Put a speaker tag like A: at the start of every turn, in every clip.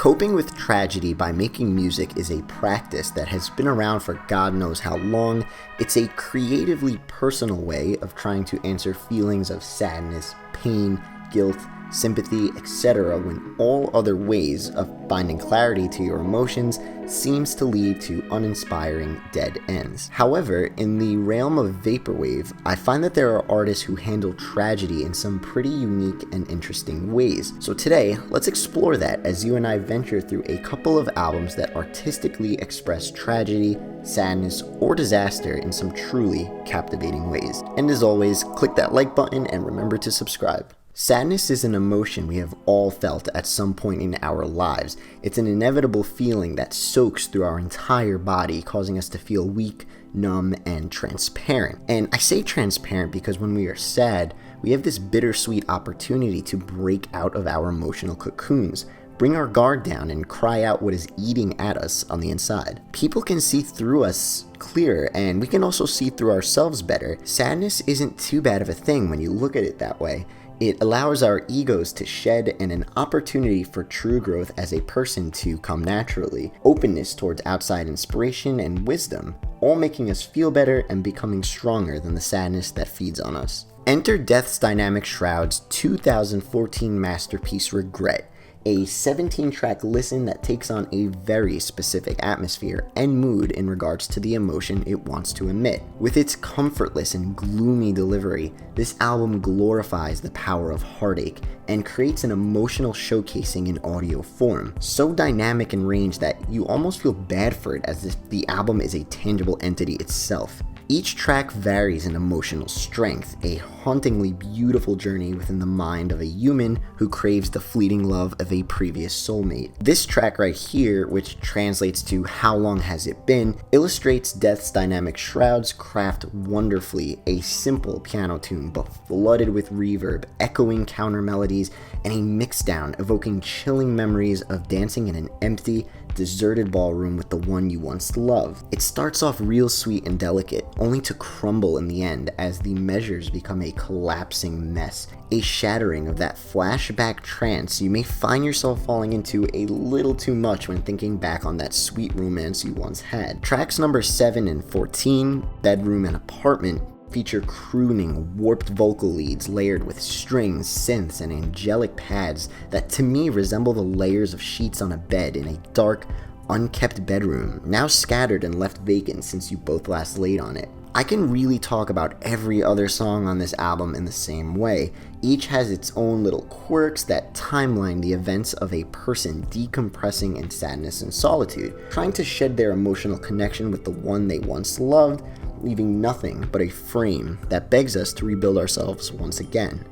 A: Coping with tragedy by making music is a practice that has been around for God knows how long. It's a creatively personal way of trying to answer feelings of sadness, pain, guilt, sympathy, etc. when all other ways of finding clarity to your emotions seems to lead to uninspiring dead ends. However, in the realm of Vaporwave, I find that there are artists who handle tragedy in some pretty unique and interesting ways. So today, let's explore that as you and I venture through a couple of albums that artistically express tragedy, sadness, or disaster in some truly captivating ways. And as always, click that like button and remember to subscribe. Sadness is an emotion we have all felt at some point in our lives. It's an inevitable feeling that soaks through our entire body, causing us to feel weak, numb, and transparent. And I say transparent because when we are sad, we have this bittersweet opportunity to break out of our emotional cocoons, bring our guard down, and cry out what is eating at us on the inside. People can see through us clearer, and we can also see through ourselves better. Sadness isn't too bad of a thing when you look at it that way. It allows our egos to shed and an opportunity for true growth as a person to come naturally, openness towards outside inspiration and wisdom, all making us feel better and becoming stronger than the sadness that feeds on us. Enter Death's Dynamic Shroud's 2014 masterpiece Regret, a 17-track listen that takes on a very specific atmosphere and mood in regards to the emotion it wants to emit. With its comfortless and gloomy delivery, this album glorifies the power of heartache and creates an emotional showcasing in audio form, so dynamic in range that you almost feel bad for it as if the album is a tangible entity itself. Each track varies in emotional strength, a hauntingly beautiful journey within the mind of a human who craves the fleeting love of a previous soulmate. This track right here, which translates to How Long Has It Been, illustrates Death's Dynamic Shroud's craft wonderfully, a simple piano tune but flooded with reverb, echoing counter melodies, and a mixdown evoking chilling memories of dancing in an empty, deserted ballroom with the one you once loved. It starts off real sweet and delicate, only to crumble in the end as the measures become a collapsing mess, a shattering of that flashback trance you may find yourself falling into a little too much when thinking back on that sweet romance you once had. Tracks number 7 and 14, Bedroom and Apartment, feature crooning, warped vocal leads layered with strings, synths, and angelic pads that to me resemble the layers of sheets on a bed in a dark, unkept bedroom, now scattered and left vacant since you both last laid on it. I can really talk about every other song on this album in the same way. Each has its own little quirks that timeline the events of a person decompressing in sadness and solitude, trying to shed their emotional connection with the one they once loved, leaving nothing but a frame that begs us to rebuild ourselves once again.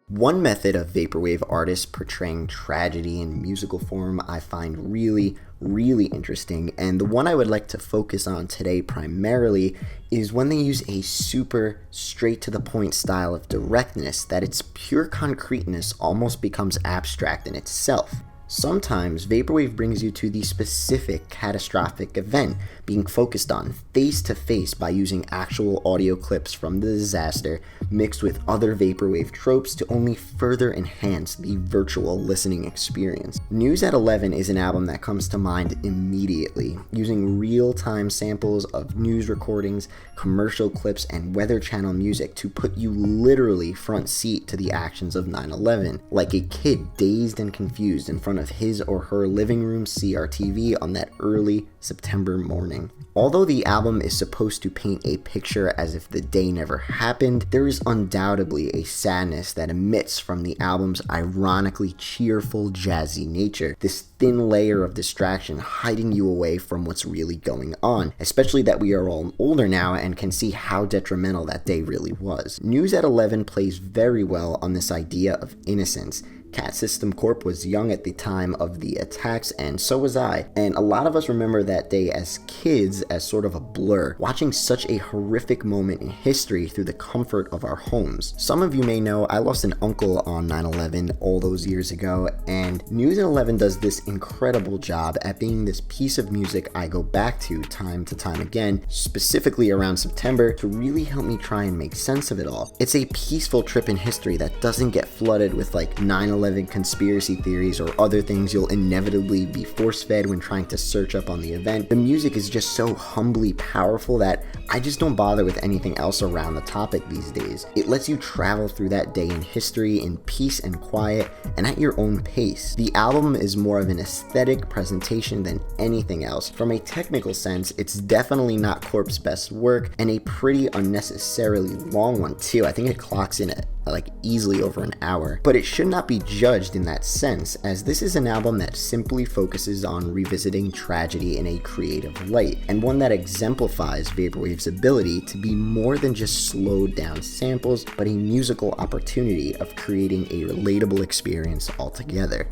A: One method of Vaporwave artists portraying tragedy in musical form I find really interesting, and the one I would like to focus on today primarily is when they use a super straight to the point style of directness that its pure concreteness almost becomes abstract in itself. Sometimes Vaporwave brings you to the specific catastrophic event being focused on face to face by using actual audio clips from the disaster mixed with other Vaporwave tropes to only further enhance the virtual listening experience. News at 11 is an album that comes to mind immediately, using real-time samples of news recordings, commercial clips, and Weather Channel music to put you literally front seat to the actions of 9/11, like a kid dazed and confused in front of his or her living room CRTV on that early September morning. Although the album is supposed to paint a picture as if the day never happened, there is undoubtedly a sadness that emits from the album's ironically cheerful, jazzy nature, this thin layer of distraction hiding you away from what's really going on, especially that we are all older now and can see how detrimental that day really was. News at 11 plays very well on this idea of innocence, Cat System Corp was young at the time of the attacks, and so was I, and a lot of us remember that day as kids as sort of a blur, watching such a horrific moment in history through the comfort of our homes. Some of you may know I lost an uncle on 9/11 all those years ago, and News at 11 does this incredible job at being this piece of music I go back to time again, specifically around September, to really help me try and make sense of it all. It's a peaceful trip in history that doesn't get flooded with like 9/11 conspiracy theories or other things you'll inevitably be force-fed when trying to search up on the event. The music is just so humbly powerful that I just don't bother with anything else around the topic these days. It lets you travel through that day in history in peace and quiet and at your own pace. The album is more of an aesthetic presentation than anything else. From a technical sense, it's definitely not Corp's best work, and a pretty unnecessarily long one too. I think it clocks in at like easily over an hour, but it should not be judged in that sense, as this is an album that simply focuses on revisiting tragedy in a creative light, and one that exemplifies Vaporwave's ability to be more than just slowed down samples, but a musical opportunity of creating a relatable experience altogether.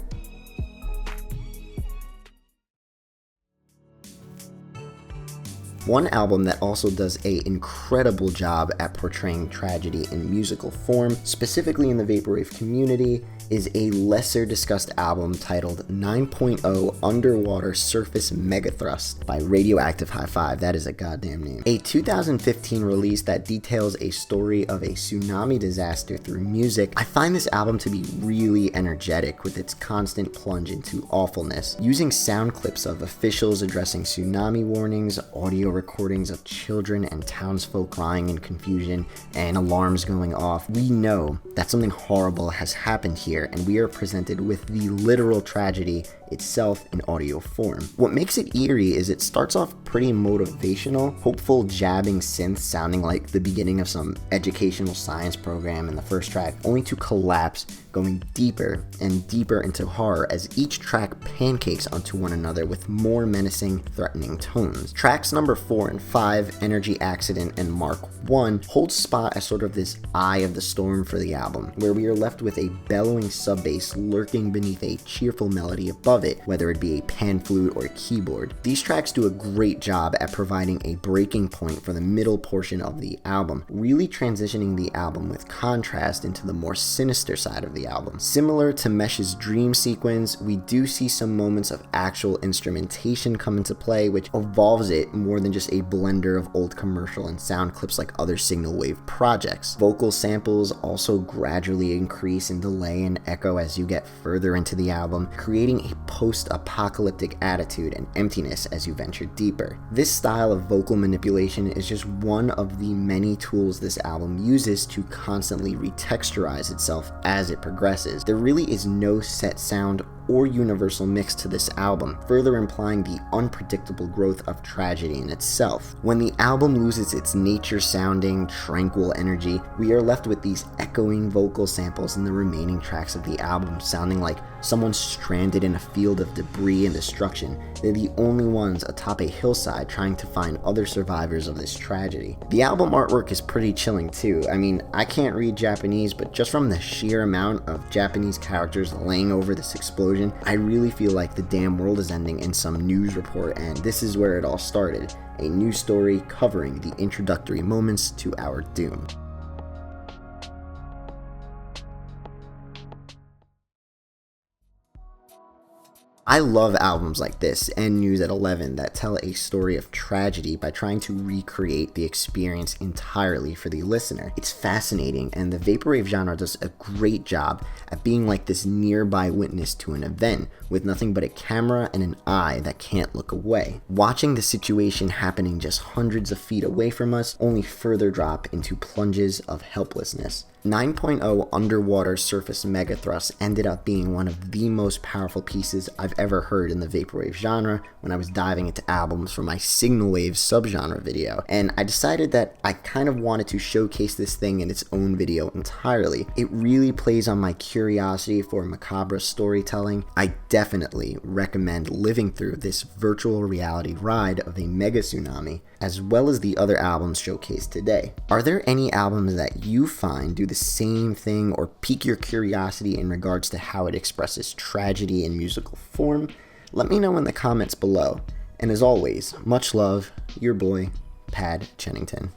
A: One album that also does an incredible job at portraying tragedy in musical form, specifically in the Vaporwave community, is a lesser discussed album titled 9.0 Underwater Surface Megathrust by Radioactive High Five. That is a goddamn name. A 2015 release that details a story of a tsunami disaster through music. I find this album to be really energetic with its constant plunge into awfulness, using sound clips of officials addressing tsunami warnings, audio recordings of children and townsfolk crying in confusion, and alarms going off. We know that something horrible has happened here, and we are presented with the literal tragedy itself in audio form. What makes it eerie is it starts off pretty motivational, hopeful jabbing synths sounding like the beginning of some educational science program in the first track, only to collapse, going deeper and deeper into horror as each track pancakes onto one another with more menacing, threatening tones. Tracks number 4 and 5, Energy Accident and Mark 1, hold spot as sort of this eye of the storm for the album, where we are left with a bellowing sub-bass lurking beneath a cheerful melody above it, whether it be a pan flute or a keyboard. These tracks do a great job at providing a breaking point for the middle portion of the album, really transitioning the album with contrast into the more sinister side of the album. Similar to Mesh's dream sequence, we do see some moments of actual instrumentation come into play, which evolves it more than just a blender of old commercial and sound clips like other signal wave projects. Vocal samples also gradually increase in delay and echo as you get further into the album, creating a post-apocalyptic attitude and emptiness as you venture deeper. This style of vocal manipulation is just one of the many tools this album uses to constantly retexturize itself as it progresses. There really is no set sound or universal mix to this album, further implying the unpredictable growth of tragedy in itself. When the album loses its nature-sounding, tranquil energy, we are left with these echoing vocal samples in the remaining tracks of the album, sounding like someone stranded in a field of debris and destruction. They're the only ones atop a hillside trying to find other survivors of this tragedy. The album artwork is pretty chilling too. I mean, I can't read Japanese, but just from the sheer amount of Japanese characters laying over this explosion, I really feel like the damn world is ending in some news report, and this is where it all started. A news story covering the introductory moments to our doom. I love albums like this and News at 11 that tell a story of tragedy by trying to recreate the experience entirely for the listener. It's fascinating, and the Vaporwave genre does a great job at being like this nearby witness to an event with nothing but a camera and an eye that can't look away. Watching the situation happening just hundreds of feet away from us only further drop into plunges of helplessness. 9.0 Underwater Surface Megathrust ended up being one of the most powerful pieces I've ever heard in the Vaporwave genre when I was diving into albums for my Signal Wave subgenre video, and I decided that I kind of wanted to showcase this thing in its own video entirely. It really plays on my curiosity for macabre storytelling. I definitely recommend living through this virtual reality ride of a mega tsunami as well as the other albums showcased today. Are there any albums that you find do the same thing or pique your curiosity in regards to how it expresses tragedy in musical form? Let me know in the comments below. And as always, much love, your boy, Pad Chennington.